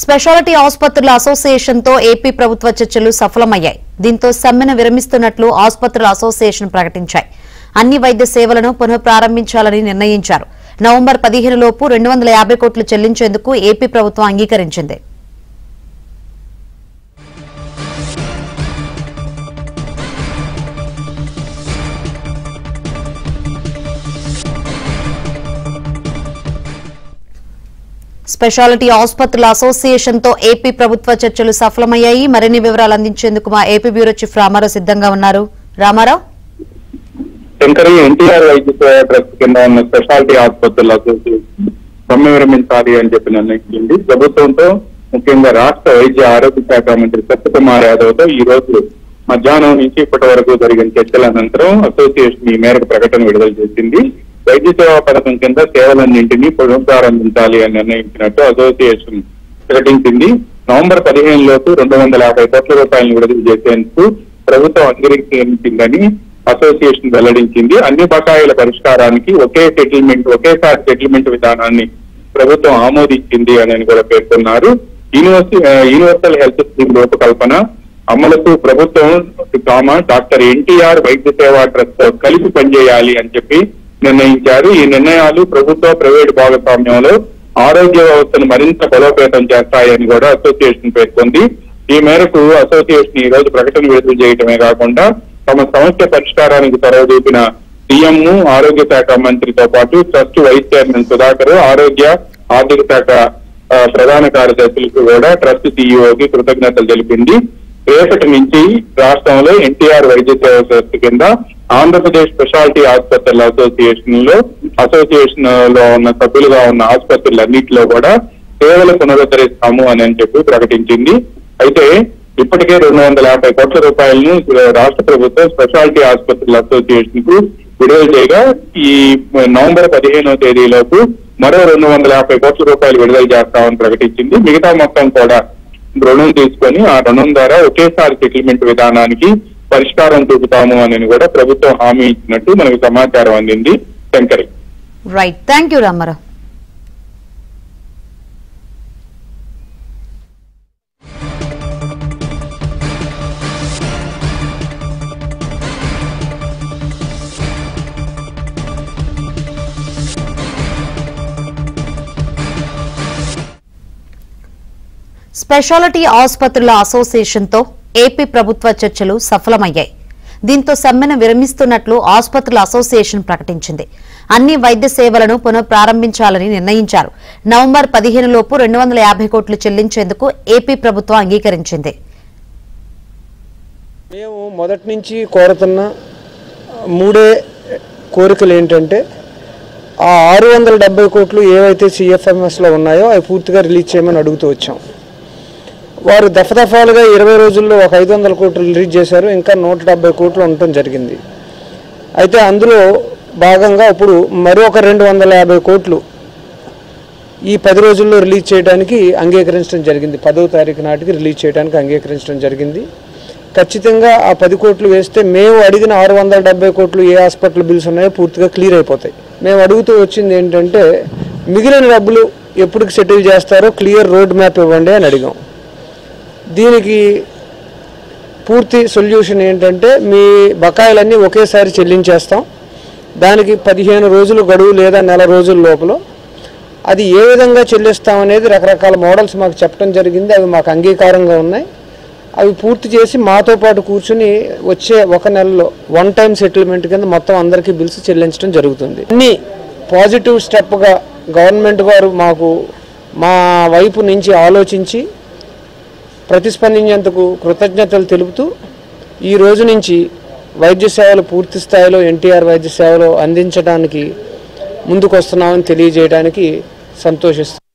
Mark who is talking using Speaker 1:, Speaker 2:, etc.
Speaker 1: Speciality ఆసుపత్రుల అసోసియేషన్తో AP ప్రభుత్వ చర్చలు సఫలమయ్యాయి. దీంతో సమ్మెను విరమిస్తున్నట్లు ఆసుపత్రుల అసోసియేషన్ ప్రకటించాయి. అన్ని వైద్య సేవలను పునఃప్రారంభించాలని నిర్ణయించారు. నవంబర్ 15 లోపు 250 కోట్లు చెల్లించేందుకు ఏపీ ప్రభుత్వం అంగీకరించింది. స్పెషాలిటీ ఆసుపత్రుల అసోసియేషన్తో ఏపీ ప్రభుత్వ చర్చలు సఫలమయ్యాయి. మరిన్ని వివరాలు అందించేందుకు మా ఏపీ బ్యూరో చీఫ్ రామారావు సిద్ధంగా ఉన్నారు. రామారావు,
Speaker 2: శంకరి ఎన్టీఆర్ వైద్య సేవ ట్రస్ట్ కింద ఉన్న స్పెషాలిటీ ఆసుపత్రుల అసోసియేషన్ సమ్మె విరమించాలి అని చెప్పి నిర్ణయించింది. ప్రభుత్వంతో ముఖ్యంగా రాష్ట్ర వైద్య ఆరోగ్య శాఖ మంత్రి సత్యకుమార్ యాదవ్ తో ఈ రోజు మధ్యాహ్నం నుంచి ఇప్పటి వరకు జరిగిన చర్చల అనంతరం అసోసియేషన్ ఈ మేరకు ప్రకటన విడుదల చేసింది. వైద్య సేవా పథకం కింద సేవలన్నింటినీ పునఃప్రారంభించాలి అని నిర్ణయించినట్టు అసోసియేషన్ ప్రకటించింది. నవంబర్ 15 లోపు 250 కోట్ల రూపాయలను విడుదల చేసేందుకు ప్రభుత్వం అంగీకరించిందని అసోసియేషన్ వెల్లడించింది. అన్ని బకాయిల పరిష్కారానికి ఒకేసారి సెటిల్మెంట్ విధానాన్ని ప్రభుత్వం ఆమోదించింది అని కూడా పేర్కొన్నారు. యూనివర్సల్ హెల్త్ స్కీమ్ రూపకల్పన అమలుకు ప్రభుత్వం డాక్టర్ ఎన్టీఆర్ వైద్య సేవా ట్రస్ట్ కలిపి పనిచేయాలి అని చెప్పి నిర్ణయించారు. ఈ నిర్ణయాలు ప్రభుత్వ ప్రైవేటు భాగస్వామ్యంలో ఆరోగ్య వ్యవస్థను మరింత బలోపేతం చేస్తాయని కూడా అసోసియేషన్ పేర్కొంది. ఈ మేరకు అసోసియేషన్ ఈ రోజు ప్రకటన విడుదల చేయడమే కాకుండా తమ సమస్య పరిష్కారానికి చొరవ చూపిన సీఎం, ఆరోగ్య శాఖ మంత్రితో పాటు ట్రస్ట్ వైస్ చైర్మన్ సుధాకర్, ఆరోగ్య ఆర్థిక శాఖ ప్రధాన కార్యదర్శులకు కూడా ట్రస్ట్ సీఈఓకి కృతజ్ఞతలు తెలిపింది. రేపటి నుంచి రాష్ట్రంలో ఎన్టీఆర్ వైద్య సేవ ట్రస్ట్ కింద ఆంధ్రప్రదేశ్ స్పెషాలిటీ ఆసుపత్రుల అసోసియేషన్ లో ఉన్న సభ్యులుగా ఉన్న ఆసుపత్రులన్నింటిలో కూడా సేవలు పునరుద్ధరిస్తాము అని చెప్పి ప్రకటించింది. అయితే ఇప్పటికే 250 కోట్ల రూపాయలను రాష్ట్ర ప్రభుత్వం స్పెషాలిటీ ఆసుపత్రుల అసోసియేషన్ కు విడుదల చేయగా ఈ నవంబర్ 15వ తేదీలోపు మరో 250 కోట్ల రూపాయలు విడుదల చేస్తామని ప్రకటించింది. మిగతా మొత్తం కూడా రుణం తీసుకొని ఆ రుణం ద్వారా ఒకేసారి సెటిల్మెంట్ విధానానికి పరిష్కారం చూపుతాము అని కూడా ప్రభుత్వం హామీ ఇచ్చినట్టు మనకు సమాచారం అందింది. Shankari,
Speaker 1: right, thank you Ramarao. Speciality ఆసుపత్రుల అసోసియేషన్తో ఏపీ ప్రభుత్వ చర్చలు సఫలమయ్యాయి. దీంతో సమ్మెను విరమిస్తున్నట్లు ఆసుపత్రుల అసోసియేషన్ ప్రకటించింది. అన్ని వైద్య సేవలను పునఃప్రారంభించాలని నిర్ణయించారు. నవంబర్ 15 లోపు 250 కోట్లు చెల్లించేందుకు ఏపీ ప్రభుత్వం అంగీకరించింది.
Speaker 3: మేము మొదటి నుంచి కోరుతున్న మూడే కోరికలు ఏంటంటే, ఆ 670 కోట్లు ఏవైతే సిఎఫ్ఎంఎస్లో ఉన్నాయో అవి పూర్తిగా రిలీజ్ చేయమని అడుగుతూ వచ్చాం. వారు దఫాలుగా 20 రోజుల్లో ఒక 500 కోట్లు రిలీజ్ చేశారు. ఇంకా 170 కోట్లు ఉండటం జరిగింది. అయితే అందులో భాగంగా ఇప్పుడు మరొక 250 కోట్లు ఈ 10 రోజుల్లో రిలీజ్ చేయడానికి అంగీకరించడం జరిగింది. 10వ తారీఖు నాటికి రిలీజ్ చేయడానికి అంగీకరించడం జరిగింది. ఖచ్చితంగా ఆ 10 కోట్లు వేస్తే మేము అడిగిన 670 కోట్లు ఏ హాస్పిటల్ బిల్స్ ఉన్నాయో పూర్తిగా క్లియర్ అయిపోతాయి. మేము అడుగుతూ వచ్చింది ఏంటంటే, మిగిలిన డబ్బులు ఎప్పటికి సెటిల్ చేస్తారో క్లియర్ రోడ్ మ్యాప్ ఇవ్వండి అని అడిగాం. దీనికి పూర్తి సొల్యూషన్ ఏంటంటే, మీ బకాయిలన్నీ ఒకేసారి చెల్లించేస్తాం, దానికి 15 రోజులు గడువు లేదా నెల రోజుల లోపల అది ఏ విధంగా చెల్లిస్తామనేది రకరకాల మోడల్స్ మాకు చెప్పడం జరిగింది. అవి మాకు అంగీకారంగా ఉన్నాయి. అవి పూర్తి చేసి మాతో పాటు కూర్చుని వచ్చే ఒక నెలలో వన్ టైం సెటిల్మెంట్ కింద మొత్తం అందరికీ బిల్స్ చెల్లించడం జరుగుతుంది. అన్ని పాజిటివ్ స్టెప్గా గవర్నమెంట్ వారు మాకు మా వైపు నుంచి ఆలోచించి ప్రతిస్పందించేందుకు కృతజ్ఞతలు తెలుపుతూ ఈ రోజు నుంచి వైద్య సేవలు పూర్తి స్థాయిలో ఎన్టీఆర్ వైద్య సేవలు అందించడానికి ముందుకు వస్తున్నామని తెలియజేయడానికి సంతోషిస్తున్నాం.